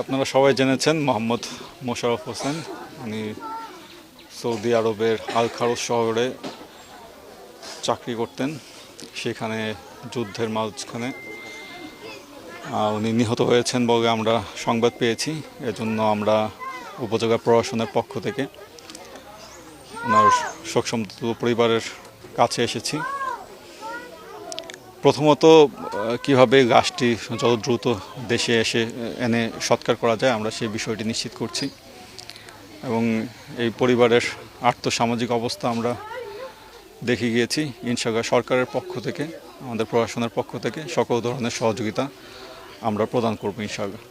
আপনারা সবাই জেনেছেন মোহাম্মদ মোশাররফ হোসেন, উনি সৌদি আরবের আল খারুজ শহরে চাকরি করতেন। সেখানে যুদ্ধের মাঝখানে উনি নিহত হয়েছেন বলে আমরা সংবাদ পেয়েছি। এজন্য আমরা উপজেলা প্রশাসনের পক্ষ থেকে ওনার শোকসন্তপ্ত পরিবারের কাছে এসেছি। প্রথমত কিভাবে লাশটি যত দ্রুত দেশে এনে সৎকার করা যায় আমরা সেই বিষয়টি নিশ্চিত করছি, এবং এই পরিবারের আর্থসামাজিক অবস্থা আমরা দেখে গিয়েছি। ইনশাআল্লাহ সরকারের পক্ষ থেকে, আমাদের প্রশাসনের পক্ষ থেকে সকল ধরনের সহযোগিতা আমরা প্রদান করব ইনশাআল্লাহ।